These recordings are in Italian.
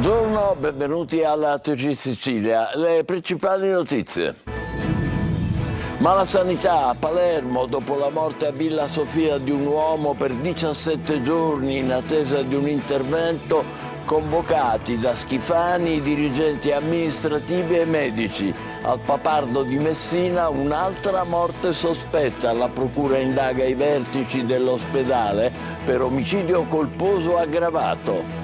Buongiorno, benvenuti alla TG Sicilia. Le principali notizie. Mala sanità a Palermo dopo la morte a Villa Sofia di un uomo per 17 giorni in attesa di un intervento, convocati da Schifani dirigenti amministrativi e medici. Al Papardo di Messina un'altra morte sospetta. La procura indaga i vertici dell'ospedale per omicidio colposo aggravato.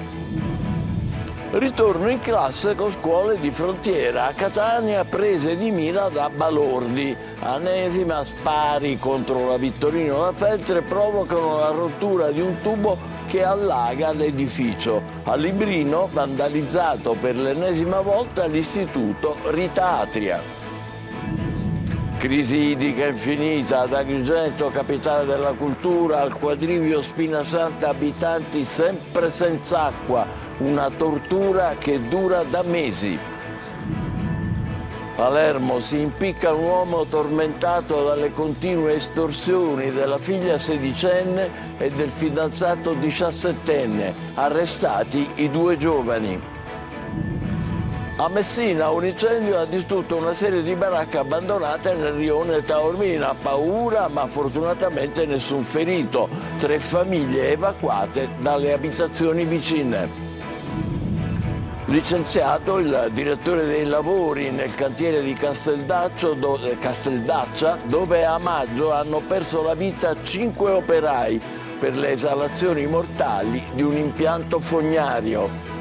Ritorno in classe con scuole di frontiera. A Catania prese di mira da balordi. Anesima, spari contro la Vittorino La Feltre provocano la rottura di un tubo che allaga l'edificio. A Librino, vandalizzato per l'ennesima volta l'istituto Rita Atria. Crisi idrica infinita, ad Agrigento, capitale della cultura, al quadrivio Spinasanta, abitanti sempre senza acqua, una tortura che dura da mesi. Palermo si impicca un uomo tormentato dalle continue estorsioni della figlia sedicenne e del fidanzato 17enne, arrestati i due giovani. A Messina un incendio ha distrutto una serie di baracche abbandonate nel rione Taormina. Paura, ma fortunatamente nessun ferito. 3 famiglie evacuate dalle abitazioni vicine. Licenziato il direttore dei lavori nel cantiere di Casteldaccia, dove a maggio hanno perso la vita 5 operai per le esalazioni mortali di un impianto fognario.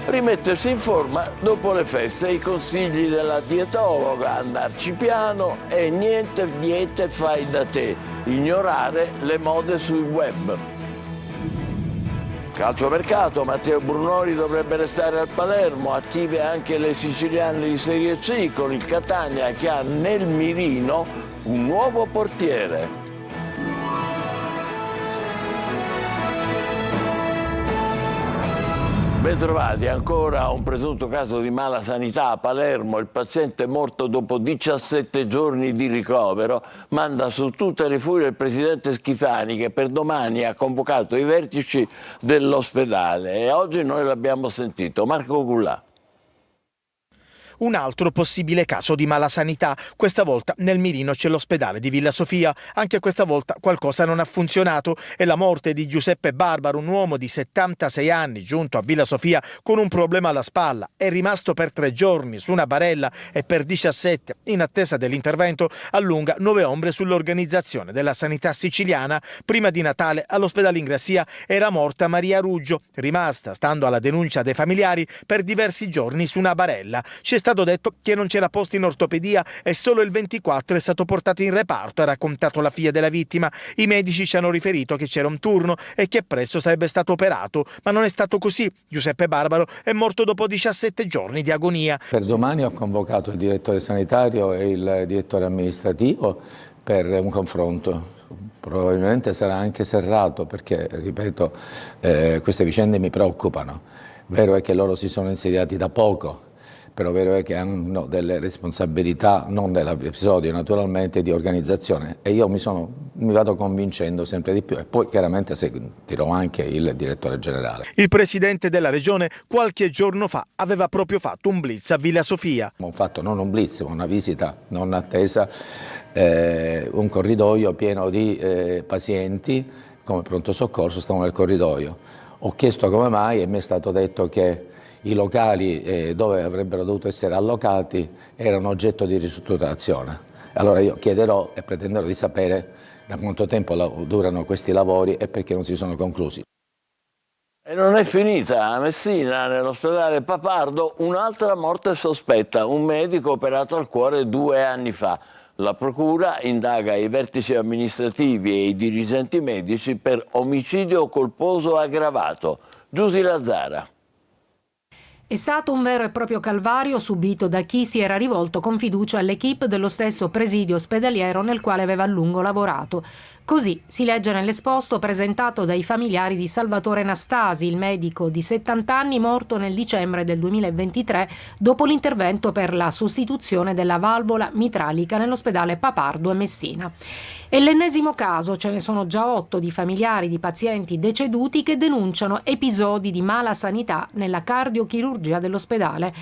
Rimettersi in forma dopo le feste, i consigli della dietologa, andarci piano e niente diete fai da te, ignorare le mode sul web. Calciomercato, Matteo Brunori dovrebbe restare al Palermo, attive anche le siciliane di Serie C con il Catania che ha nel mirino un nuovo portiere. Bentrovati, ancora un presunto caso di mala sanità a Palermo. Il paziente morto dopo 17 giorni di ricovero manda su tutte le furie il presidente Schifani, che per domani ha convocato i vertici dell'ospedale e oggi noi l'abbiamo sentito. Marco Gullà. Un altro possibile caso di malasanità, questa volta nel mirino c'è l'ospedale di Villa Sofia. Anche questa volta qualcosa non ha funzionato e la morte di Giuseppe Barbaro, un uomo di 76 anni giunto a Villa Sofia con un problema alla spalla, è rimasto per 3 giorni su una barella e per 17 in attesa dell'intervento, allunga 9 ombre sull'organizzazione della sanità siciliana. Prima di Natale all'ospedale Ingrassia era morta Maria Ruggio, rimasta, stando alla denuncia dei familiari, per diversi giorni su una barella. Ci è stato detto che non c'era posto in ortopedia e solo il 24 è stato portato in reparto, ha raccontato la figlia della vittima. I medici ci hanno riferito che c'era un turno e che presto sarebbe stato operato, ma non è stato così. Giuseppe Barbaro è morto dopo 17 giorni di agonia. Per domani ho convocato il direttore sanitario e il direttore amministrativo per un confronto. Probabilmente sarà anche serrato perché, ripeto, queste vicende mi preoccupano. Vero è che loro si sono insediati da poco, però vero è che hanno delle responsabilità, non dell'episodio naturalmente, di organizzazione, e io mi vado convincendo sempre di più, e poi chiaramente sentirò anche il direttore generale. Il presidente della regione qualche giorno fa aveva proprio fatto un blitz a Villa Sofia. Ho fatto non un blitz, ma una visita non attesa, un corridoio pieno di pazienti, come pronto soccorso stavano nel corridoio. Ho chiesto come mai e mi è stato detto che i locali dove avrebbero dovuto essere allocati erano oggetto di ristrutturazione. Allora io chiederò e pretenderò di sapere da quanto tempo durano questi lavori e perché non si sono conclusi. E non è finita. A Messina, nell'ospedale Papardo, un'altra morte sospetta, un medico operato al cuore 2 anni fa. La procura indaga i vertici amministrativi e i dirigenti medici per omicidio colposo aggravato. Giusy Lazzara. È stato un vero e proprio calvario subito da chi si era rivolto con fiducia all'equipe dello stesso presidio ospedaliero nel quale aveva a lungo lavorato. Così si legge nell'esposto presentato dai familiari di Salvatore Nastasi, il medico di 70 anni morto nel dicembre del 2023 dopo l'intervento per la sostituzione della valvola mitralica nell'ospedale Papardo a Messina. È l'ennesimo caso, ce ne sono già 8 di familiari di pazienti deceduti che denunciano episodi di mala sanità nella cardiochirurgia dell'ospedale.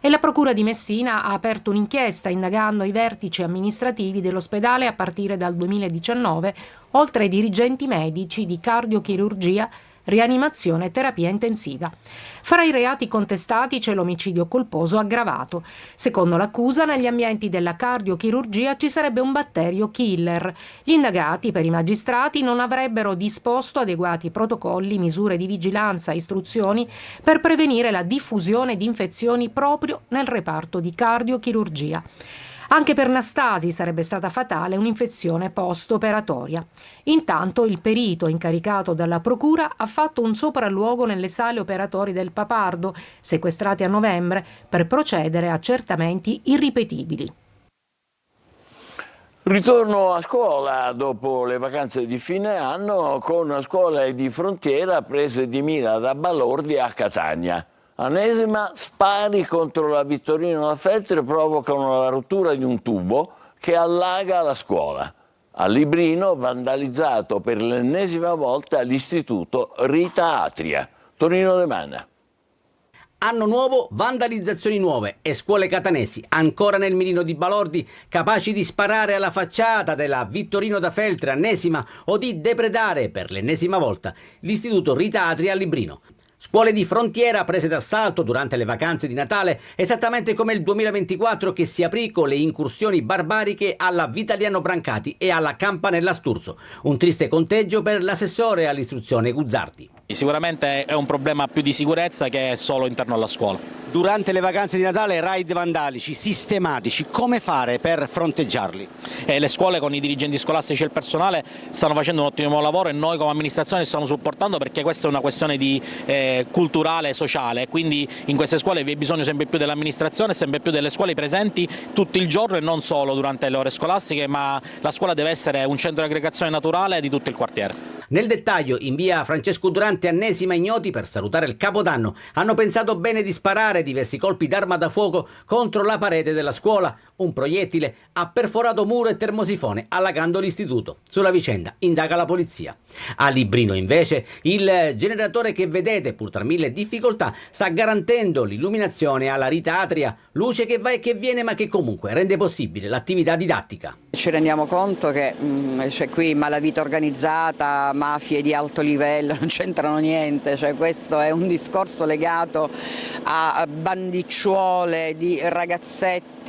E la Procura di Messina ha aperto un'inchiesta indagando i vertici amministrativi dell'ospedale a partire dal 2019, oltre ai dirigenti medici di cardiochirurgia, rianimazione e terapia intensiva. Fra i reati contestati c'è l'omicidio colposo aggravato. Secondo l'accusa, negli ambienti della cardiochirurgia ci sarebbe un batterio killer. Gli indagati, per i magistrati, non avrebbero disposto adeguati protocolli, misure di vigilanza e istruzioni per prevenire la diffusione di infezioni proprio nel reparto di cardiochirurgia. Anche per Nastasi sarebbe stata fatale un'infezione post-operatoria. Intanto il perito incaricato dalla procura ha fatto un sopralluogo nelle sale operatorie del Papardo, sequestrate a novembre, per procedere a accertamenti irripetibili. Ritorno a scuola dopo le vacanze di fine anno con scuole di frontiera prese di mira da balordi a Catania. Anesima, spari contro la Vittorino da Feltre provocano la rottura di un tubo che allaga la scuola. A Librino, vandalizzato per l'ennesima volta l'istituto Rita Atria. Tonino De Mana. Anno nuovo, vandalizzazioni nuove e scuole catanesi, ancora nel mirino di balordi, capaci di sparare alla facciata della Vittorino da Feltre, Annesima, o di depredare per l'ennesima volta l'istituto Rita Atria a Librino. Scuole di frontiera prese d'assalto durante le vacanze di Natale, esattamente come il 2024 che si aprì con le incursioni barbariche alla Vitaliano Brancati e alla Campanella Sturzo. Un triste conteggio per l'assessore all'istruzione Guzzardi. Sicuramente è un problema più di sicurezza che è solo interno alla scuola. Durante le vacanze di Natale raid vandalici sistematici, come fare per fronteggiarli? Le scuole con i dirigenti scolastici e il personale stanno facendo un ottimo lavoro e noi come amministrazione stiamo supportando perché questa è una questione culturale e sociale, quindi in queste scuole vi è bisogno sempre più dell'amministrazione, sempre più delle scuole presenti tutto il giorno e non solo durante le ore scolastiche, ma la scuola deve essere un centro di aggregazione naturale di tutto il quartiere. Nel dettaglio, in via Francesco Durante Annesima ignoti, per salutare il Capodanno, hanno pensato bene di sparare diversi colpi d'arma da fuoco contro la parete della scuola. Un proiettile ha perforato muro e termosifone, allagando l'istituto. Sulla vicenda indaga la polizia. A Librino, invece, il generatore che vedete, pur tra mille difficoltà, sta garantendo l'illuminazione alla Rita Atria, luce che va e che viene ma che comunque rende possibile l'attività didattica. Ci rendiamo conto che c'è qui malavita organizzata, mafie di alto livello, non c'entrano niente, cioè questo è un discorso legato a bandicciuole di ragazzetti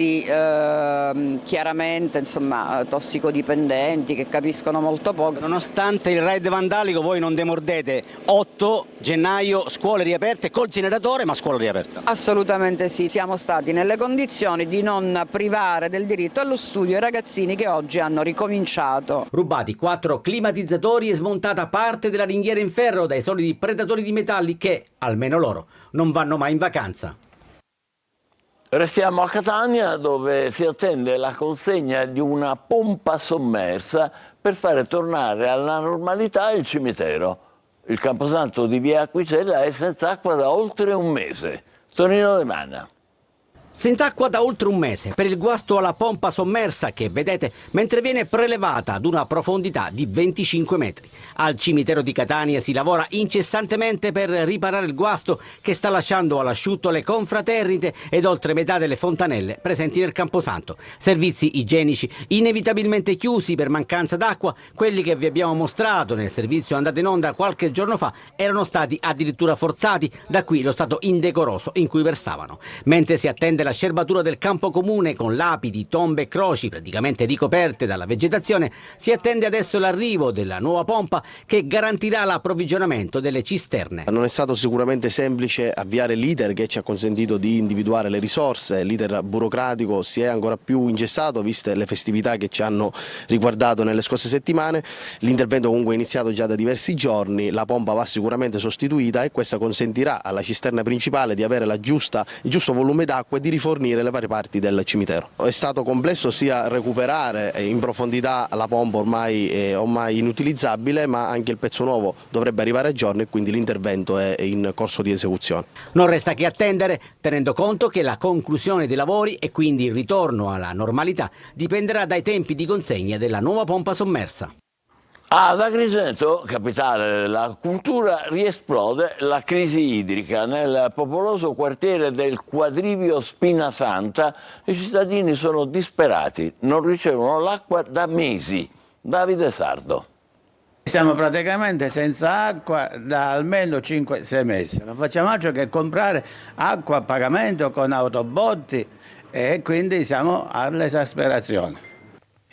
chiaramente insomma tossicodipendenti che capiscono molto poco. Nonostante il raid vandalico voi non demordete, 8 gennaio scuole riaperte col generatore ma scuola riaperta. Assolutamente sì, siamo stati nelle condizioni di non privare del diritto allo studio i ragazzini che oggi hanno ricominciato. Rubati 4 climatizzatori e smontata parte della ringhiera in ferro dai soliti predatori di metalli che, almeno loro, non vanno mai in vacanza. Restiamo a Catania dove si attende la consegna di una pompa sommersa per fare tornare alla normalità il cimitero. Il camposanto di via Aquicella è senza acqua da oltre un mese. Tonino De Mana. Senza acqua da oltre un mese per il guasto alla pompa sommersa che vedete mentre viene prelevata ad una profondità di 25 metri. Al cimitero di Catania si lavora incessantemente per riparare il guasto che sta lasciando all'asciutto le confraternite ed oltre metà delle fontanelle presenti nel camposanto. Servizi igienici inevitabilmente chiusi per mancanza d'acqua, quelli che vi abbiamo mostrato nel servizio andato in onda qualche giorno fa erano stati addirittura forzati, da qui lo stato indecoroso in cui versavano. Mentre si attende della scerbatura del campo comune con lapidi, tombe e croci praticamente ricoperte dalla vegetazione, si attende adesso l'arrivo della nuova pompa che garantirà l'approvvigionamento delle cisterne. Non è stato sicuramente semplice avviare l'iter che ci ha consentito di individuare le risorse. L'iter burocratico si è ancora più ingessato viste le festività che ci hanno riguardato nelle scorse settimane. L'intervento comunque è iniziato già da diversi giorni, la pompa va sicuramente sostituita e questa consentirà alla cisterna principale di avere il giusto volume d'acqua e di rifornire le varie parti del cimitero. È stato complesso sia recuperare in profondità la pompa ormai inutilizzabile, ma anche il pezzo nuovo dovrebbe arrivare a giorno e quindi l'intervento è in corso di esecuzione. Non resta che attendere, tenendo conto che la conclusione dei lavori e quindi il ritorno alla normalità dipenderà dai tempi di consegna della nuova pompa sommersa. Ad Agrigento, capitale della cultura, riesplode la crisi idrica. Nel popoloso quartiere del Quadrivio Spinasanta i cittadini sono disperati, non ricevono l'acqua da mesi. Davide Sardo. Siamo praticamente senza acqua da almeno 5-6 mesi. Non facciamo altro che comprare acqua a pagamento con autobotti e quindi siamo all'esasperazione.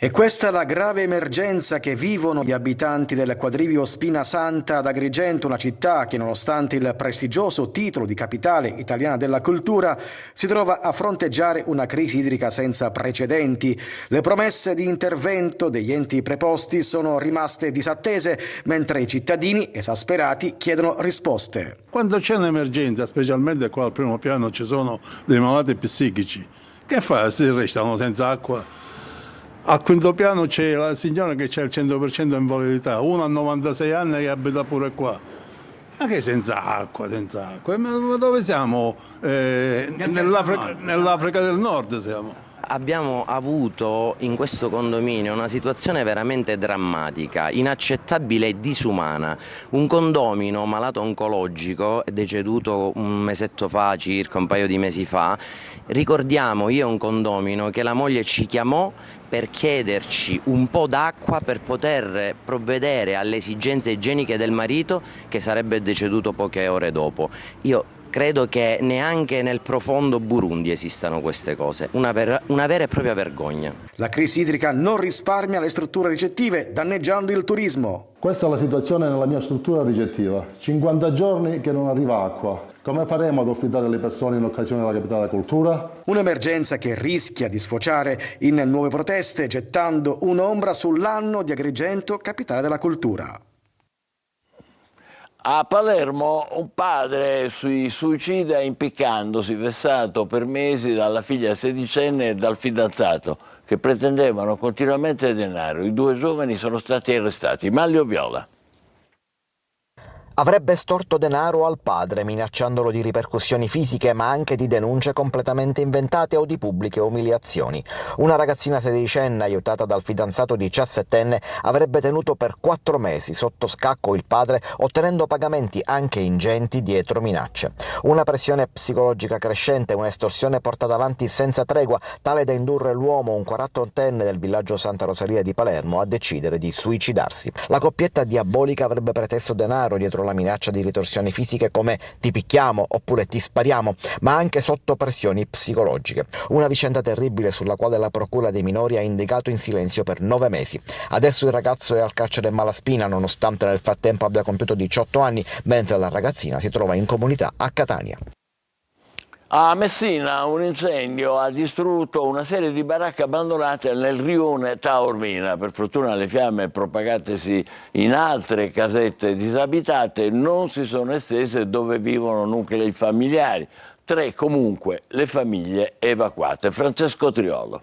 E questa è la grave emergenza che vivono gli abitanti del Quadrivio Spinasanta ad Agrigento, una città che nonostante il prestigioso titolo di capitale italiana della cultura si trova a fronteggiare una crisi idrica senza precedenti. Le promesse di intervento degli enti preposti sono rimaste disattese, mentre i cittadini esasperati chiedono risposte. Quando c'è un'emergenza, specialmente qua al primo piano ci sono dei malati psichici, che fa? Si restano senza acqua. Al quinto piano c'è la signora che c'è il 100% di invalidità, uno ha 96 anni che abita pure qua. Ma che senza acqua? Ma dove siamo? Nell'Africa del Nord siamo. Abbiamo avuto in questo condominio una situazione veramente drammatica, inaccettabile e disumana. Un condomino malato oncologico, deceduto un mesetto fa, circa un paio di mesi fa. Ricordiamo, io un condomino che la moglie ci chiamò per chiederci un po' d'acqua per poter provvedere alle esigenze igieniche del marito che sarebbe deceduto poche ore dopo. Io credo che neanche nel profondo Burundi esistano queste cose, una vera e propria vergogna. La crisi idrica non risparmia le strutture ricettive, danneggiando il turismo. Questa è la situazione nella mia struttura ricettiva. 50 giorni che non arriva acqua. Come faremo ad ospitare le persone in occasione della capitale della cultura? Un'emergenza che rischia di sfociare in nuove proteste, gettando un'ombra sull'anno di Agrigento, capitale della cultura. A Palermo un padre si suicida impiccandosi, vessato per mesi dalla figlia sedicenne e dal fidanzato che pretendevano continuamente denaro. I due giovani sono stati arrestati. Maglio Viola. Avrebbe estorto denaro al padre, minacciandolo di ripercussioni fisiche ma anche di denunce completamente inventate o di pubbliche umiliazioni. Una ragazzina sedicenne, aiutata dal fidanzato 17enne, avrebbe tenuto per 4 mesi sotto scacco il padre, ottenendo pagamenti anche ingenti dietro minacce. Una pressione psicologica crescente, un'estorsione portata avanti senza tregua, tale da indurre l'uomo, un 48enne del villaggio Santa Rosalia di Palermo, a decidere di suicidarsi. La coppietta diabolica avrebbe preteso denaro dietro la minaccia di ritorsioni fisiche come ti picchiamo oppure ti spariamo, ma anche sotto pressioni psicologiche. Una vicenda terribile sulla quale la procura dei minori ha indicato in silenzio per 9 mesi. Adesso il ragazzo è al carcere Malaspina, nonostante nel frattempo abbia compiuto 18 anni, mentre la ragazzina si trova in comunità a Catania. A Messina un incendio ha distrutto una serie di baracche abbandonate nel rione Taormina. Per fortuna le fiamme, propagatesi in altre casette disabitate, non si sono estese dove vivono nuclei familiari. 3 comunque le famiglie evacuate. Francesco Triolo.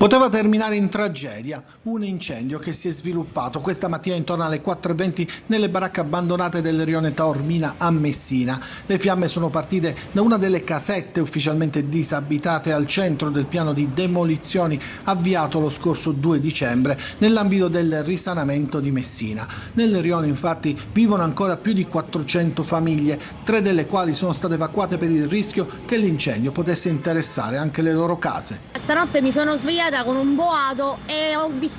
Poteva terminare in tragedia, un incendio che si è sviluppato questa mattina intorno alle 4:20 nelle baracche abbandonate del rione Taormina a Messina. Le fiamme sono partite da una delle casette ufficialmente disabitate al centro del piano di demolizioni avviato lo scorso 2 dicembre nell'ambito del risanamento di Messina. Nel rione infatti vivono ancora più di 400 famiglie, 3 delle quali sono state evacuate per il rischio che l'incendio potesse interessare anche le loro case. Stanotte mi sono svegliata con un boato e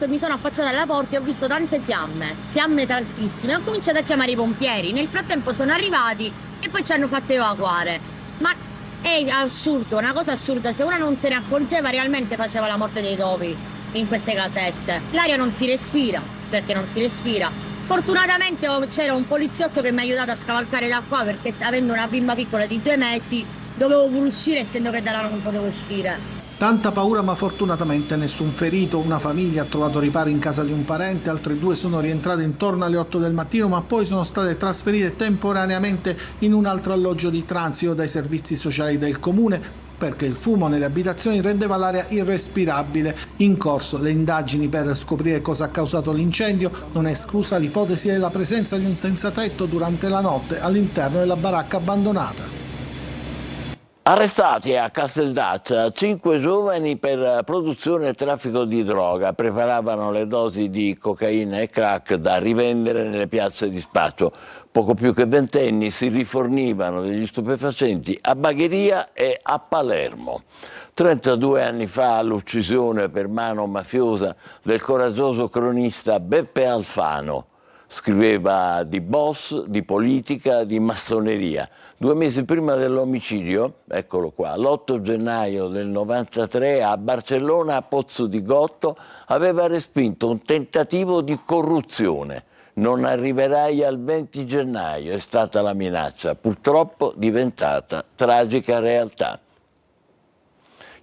mi sono affacciata alla porta e ho visto tante fiamme tantissime. Ho cominciato a chiamare i pompieri, nel frattempo sono arrivati e poi ci hanno fatto evacuare. Ma È assurdo, una cosa assurda, se una non se ne accorgeva realmente faceva la morte dei topi in queste casette. L'aria non si respira, perché non si respira. Fortunatamente c'era un poliziotto che mi ha aiutato a scavalcare da qua, perché avendo una bimba piccola di 2 mesi dovevo pure uscire, essendo che da là non potevo uscire. Tanta paura, ma fortunatamente nessun ferito. Una famiglia ha trovato riparo in casa di un parente, altre 2 sono rientrate intorno alle 8 del mattino, ma poi sono state trasferite temporaneamente in un altro alloggio di transito dai servizi sociali del comune, perché il fumo nelle abitazioni rendeva l'aria irrespirabile. In corso le indagini per scoprire cosa ha causato l'incendio, non è esclusa l'ipotesi della presenza di un senzatetto durante la notte all'interno della baracca abbandonata. Arrestati a Casteldaccia 5 giovani per produzione e traffico di droga. Preparavano le dosi di cocaina e crack da rivendere nelle piazze di spaccio. Poco più che ventenni si rifornivano degli stupefacenti a Bagheria e a Palermo. 32 anni fa l'uccisione per mano mafiosa del coraggioso cronista Beppe Alfano. Scriveva di boss, di politica, di massoneria. 2 mesi prima dell'omicidio, eccolo qua, l'8 gennaio del 93 a Barcellona, a Pozzo di Gotto, aveva respinto un tentativo di corruzione. Non arriverai al 20 gennaio, è stata la minaccia, purtroppo diventata tragica realtà.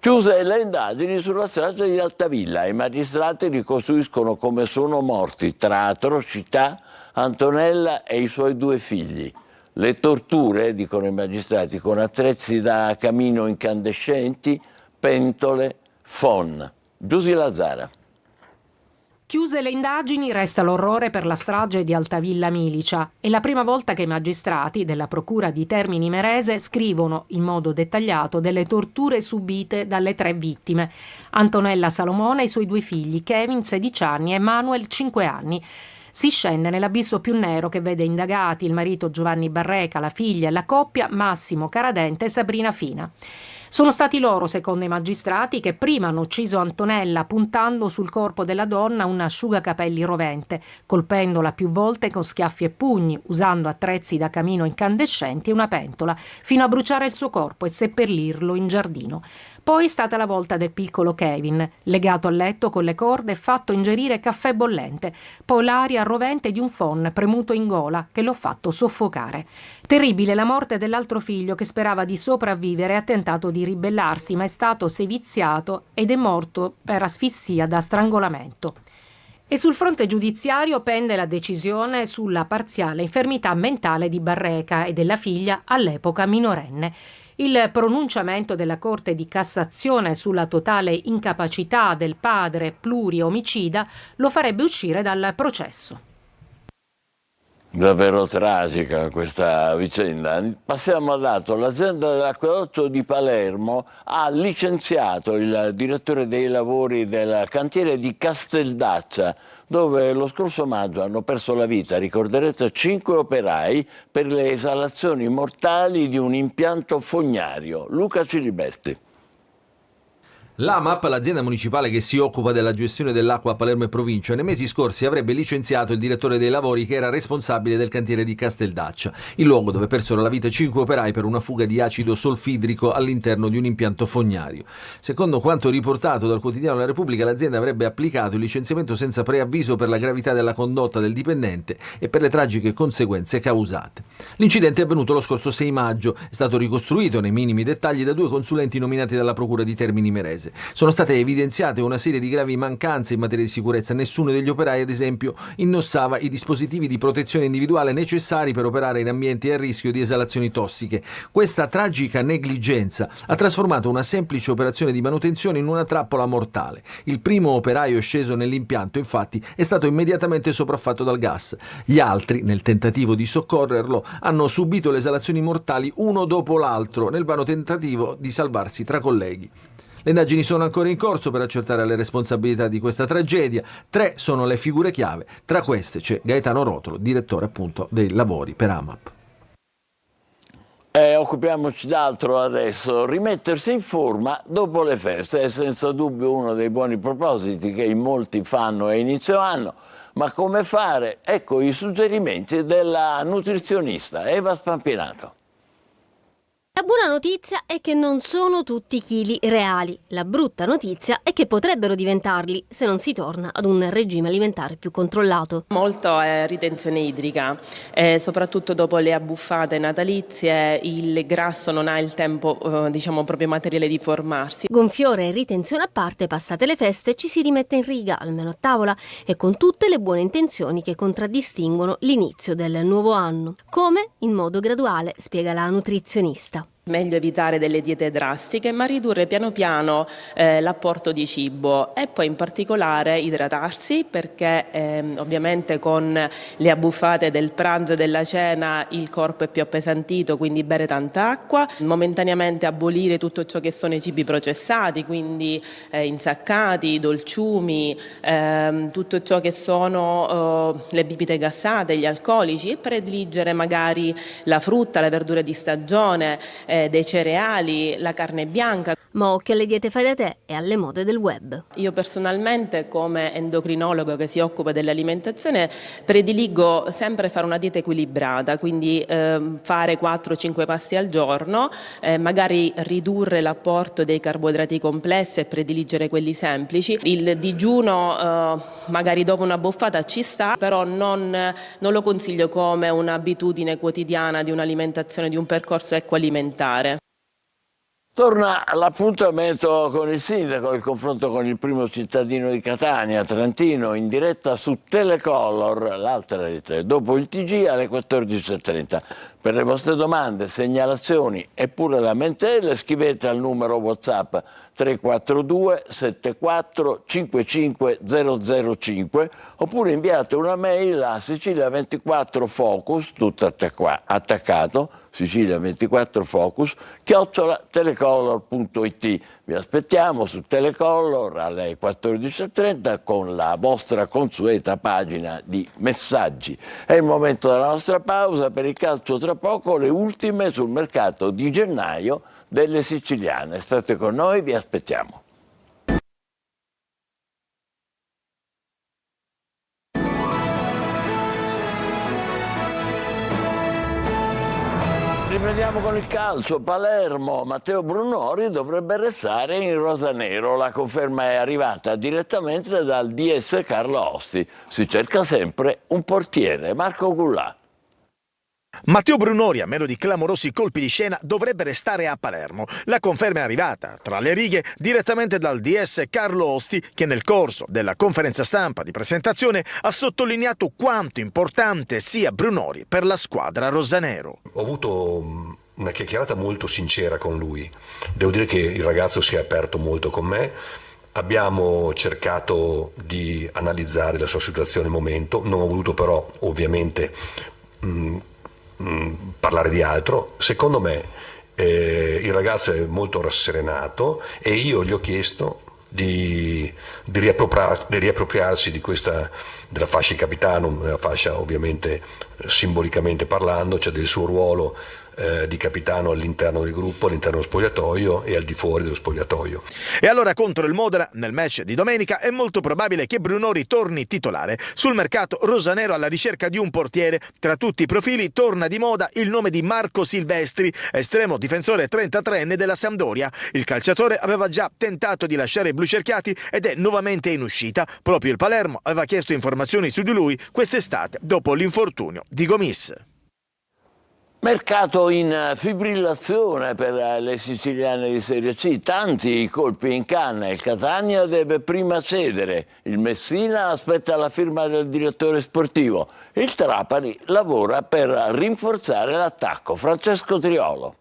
Chiuse le indagini sulla strage di Altavilla, i magistrati ricostruiscono come sono morti tra atrocità Antonella e i suoi 2 figli. Le torture, dicono i magistrati, con attrezzi da camino incandescenti, pentole, phon. Giusy Lazzara. Chiuse le indagini, resta l'orrore per la strage di Altavilla Milicia. È la prima volta che i magistrati della Procura di Termini Imerese scrivono in modo dettagliato delle torture subite dalle 3 vittime. Antonella Salomone e i suoi 2 figli, Kevin, 16 anni, e Manuel, 5 anni. Si scende nell'abisso più nero che vede indagati il marito Giovanni Barreca, la figlia e la coppia Massimo Caradente e Sabrina Fina. Sono stati loro, secondo i magistrati, che prima hanno ucciso Antonella puntando sul corpo della donna un asciugacapelli rovente, colpendola più volte con schiaffi e pugni, usando attrezzi da camino incandescenti e una pentola, fino a bruciare il suo corpo e seppellirlo in giardino. Poi è stata la volta del piccolo Kevin, legato al letto con le corde e fatto ingerire caffè bollente, poi l'aria rovente di un phon premuto in gola che l'ho fatto soffocare. Terribile la morte dell'altro figlio che sperava di sopravvivere e ha tentato di ribellarsi, ma è stato seviziato ed è morto per asfissia da strangolamento. E sul fronte giudiziario pende la decisione sulla parziale infermità mentale di Barreca e della figlia, all'epoca minorenne. Il pronunciamento della Corte di Cassazione sulla totale incapacità del padre pluriomicida lo farebbe uscire dal processo. Davvero tragica questa vicenda. Passiamo al dato. L'azienda dell'acquedotto di Palermo ha licenziato il direttore dei lavori del cantiere di Casteldaccia, dove lo scorso maggio hanno perso la vita, ricorderete, 5 operai per le esalazioni mortali di un impianto fognario. Luca Ciliberti. L'AMAP, l'azienda municipale che si occupa della gestione dell'acqua a Palermo e provincia, nei mesi scorsi avrebbe licenziato il direttore dei lavori che era responsabile del cantiere di Casteldaccia, il luogo dove persero la vita 5 operai per una fuga di acido solfidrico all'interno di un impianto fognario. Secondo quanto riportato dal quotidiano La Repubblica, l'azienda avrebbe applicato il licenziamento senza preavviso per la gravità della condotta del dipendente e per le tragiche conseguenze causate. L'incidente è avvenuto lo scorso 6 maggio, è stato ricostruito nei minimi dettagli da 2 consulenti nominati dalla Procura di Termini Imerese. Sono state evidenziate una serie di gravi mancanze in materia di sicurezza. Nessuno degli operai, ad esempio, indossava i dispositivi di protezione individuale necessari per operare in ambienti a rischio di esalazioni tossiche. Questa tragica negligenza ha trasformato una semplice operazione di manutenzione in una trappola mortale. Il primo operaio sceso nell'impianto, infatti, è stato immediatamente sopraffatto dal gas. Gli altri, nel tentativo di soccorrerlo, hanno subito le esalazioni mortali uno dopo l'altro nel vano tentativo di salvarsi tra colleghi. Le indagini sono ancora in corso per accertare le responsabilità di questa tragedia. 3 sono le figure chiave, tra queste c'è Gaetano Rotolo, direttore appunto dei lavori per AMAP. Occupiamoci d'altro adesso. Rimettersi in forma dopo le feste è senza dubbio uno dei buoni propositi che in molti fanno a inizio anno, ma come fare? Ecco i suggerimenti della nutrizionista Eva Spampinato. Una buona notizia è che non sono tutti chili reali. La brutta notizia è che potrebbero diventarli se non si torna ad un regime alimentare più controllato. Molto è ritenzione idrica, soprattutto dopo le abbuffate natalizie il grasso non ha il tempo, proprio materiale di formarsi. Gonfiore e ritenzione a parte, passate le feste ci si rimette in riga, almeno a tavola, e con tutte le buone intenzioni che contraddistinguono l'inizio del nuovo anno. Come? In modo graduale, spiega la nutrizionista. Meglio evitare delle diete drastiche, ma ridurre piano piano l'apporto di cibo e poi in particolare idratarsi, perché ovviamente con le abbuffate del pranzo e della cena il corpo è più appesantito, quindi bere tanta acqua, momentaneamente abolire tutto ciò che sono i cibi processati, quindi insaccati, dolciumi, tutto ciò che sono le bibite gassate, gli alcolici, e prediligere magari la frutta, le verdure di stagione, dei cereali, la carne bianca. Ma occhio alle diete fai da te e alle mode del web. Io personalmente, come endocrinologo che si occupa dell'alimentazione, prediligo sempre fare una dieta equilibrata, quindi fare 4-5 pasti al giorno, magari ridurre l'apporto dei carboidrati complessi e prediligere quelli semplici. Il digiuno magari dopo una buffata ci sta, però non lo consiglio come un'abitudine quotidiana di un'alimentazione, di un percorso equo-alimentare. Torna l'appuntamento con il sindaco, il confronto con il primo cittadino di Catania, Trentino, in diretta su Telecolor, l'altra rete, dopo il TG alle 14.30. Per le vostre domande, segnalazioni e pure lamentele scrivete al numero WhatsApp 342 74 55 005 oppure inviate una mail a Sicilia24Focus, tutto attaccato, Sicilia24Focus, @telecolor.it. Vi aspettiamo su Telecolor alle 14.30 con la vostra consueta pagina di messaggi. È il momento della nostra pausa, per il calcio tra poco le ultime sul mercato di gennaio delle siciliane. State con noi, vi aspettiamo. Riprendiamo con il calcio. Palermo, Matteo Brunori dovrebbe restare in rosanero. La conferma è arrivata direttamente dal DS Carlo Osti. Si cerca sempre un portiere. Marco Gullà. Matteo Brunori, a meno di clamorosi colpi di scena, dovrebbe restare a Palermo. La conferma è arrivata, tra le righe, direttamente dal DS Carlo Osti, che nel corso della conferenza stampa di presentazione ha sottolineato quanto importante sia Brunori per la squadra rosanero. Ho avuto una chiacchierata molto sincera con lui. Devo dire che il ragazzo si è aperto molto con me. Abbiamo cercato di analizzare la sua situazione al momento. Non ho voluto però, ovviamente, parlare di altro. Secondo me il ragazzo è molto rasserenato e io gli ho chiesto di riappropriarsi di della fascia di capitano, della fascia ovviamente simbolicamente parlando, cioè del suo ruolo di capitano all'interno del gruppo, all'interno dello spogliatoio e al di fuori dello spogliatoio. E allora contro il Modena, nel match di domenica, è molto probabile che Brunori torni titolare. Sul mercato rosanero, alla ricerca di un portiere, tra tutti i profili torna di moda il nome di Marco Silvestri, estremo difensore 33enne della Sampdoria. Il calciatore aveva già tentato di lasciare i blucerchiati ed è nuovamente in uscita. Proprio il Palermo aveva chiesto informazioni su di lui quest'estate dopo l'infortunio di Gomis. Mercato in fibrillazione per le siciliane di Serie C, tanti i colpi in canna, il Catania deve prima cedere, il Messina aspetta la firma del direttore sportivo, il Trapani lavora per rinforzare l'attacco. Francesco Triolo.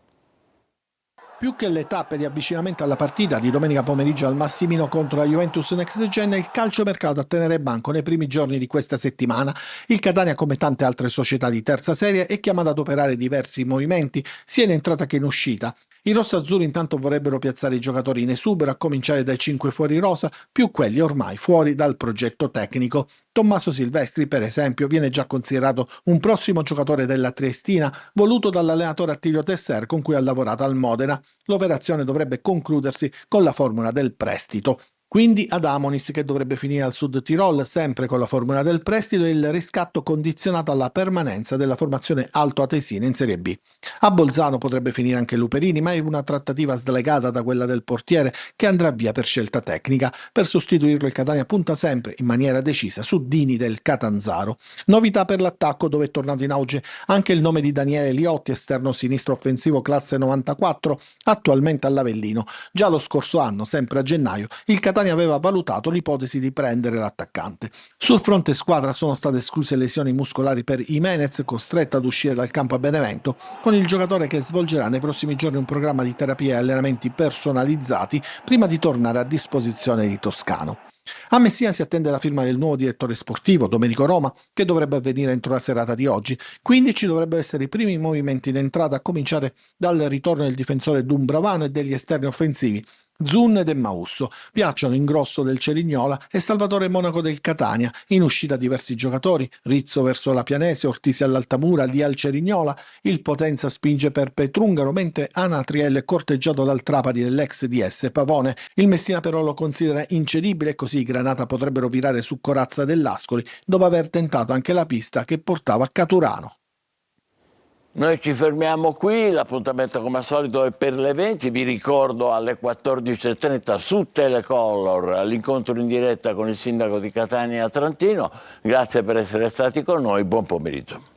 Più che le tappe di avvicinamento alla partita di domenica pomeriggio al Massimino contro la Juventus Next Gen, il calciomercato a tenere banco nei primi giorni di questa settimana. Il Catania, come tante altre società di terza serie, è chiamato ad operare diversi movimenti, sia in entrata che in uscita. I rossazzurri intanto vorrebbero piazzare i giocatori in esubero, a cominciare dai 5 fuori rosa, più quelli ormai fuori dal progetto tecnico. Tommaso Silvestri, per esempio, viene già considerato un prossimo giocatore della Triestina, voluto dall'allenatore Attilio Tesser, con cui ha lavorato al Modena. L'operazione dovrebbe concludersi con la formula del prestito. Quindi ad Amonis, che dovrebbe finire al Sud Tirol, sempre con la formula del prestito e il riscatto condizionato alla permanenza della formazione altoatesina in Serie B. A Bolzano potrebbe finire anche Luperini, ma è una trattativa slegata da quella del portiere, che andrà via per scelta tecnica. Per sostituirlo il Catania punta sempre in maniera decisa su Dini del Catanzaro. Novità per l'attacco, dove è tornato in auge anche il nome di Daniele Liotti, esterno sinistro offensivo classe 94, attualmente all'Avellino. Già lo scorso anno, sempre a gennaio, il Catania aveva valutato l'ipotesi di prendere l'attaccante. Sul fronte squadra sono state escluse lesioni muscolari per Jimenez, costretto ad uscire dal campo a Benevento, con il giocatore che svolgerà nei prossimi giorni un programma di terapia e allenamenti personalizzati prima di tornare a disposizione di Toscano. A Messina si attende la firma del nuovo direttore sportivo, Domenico Roma, che dovrebbe avvenire entro la serata di oggi. Quindi ci dovrebbero essere i primi movimenti in entrata, a cominciare dal ritorno del difensore Dumbravano e degli esterni offensivi Zun ed Emmausso. Piacciono Ingrosso del Cerignola e Salvatore Monaco del Catania. In uscita diversi giocatori: Rizzo verso la Pianese, Ortisi all'Altamura, Di al Cerignola. Il Potenza spinge per Petrungaro, mentre Anatriel è corteggiato dal Trapani dell'ex DS Pavone. Il Messina però lo considera incedibile e così i Granata potrebbero virare su Corazza dell'Ascoli, dopo aver tentato anche la pista che portava a Caturano. Noi ci fermiamo qui, l'appuntamento come al solito è per le 20, vi ricordo alle 14.30 su Telecolor l'incontro in diretta con il sindaco di Catania Trantino. Grazie per essere stati con noi, buon pomeriggio.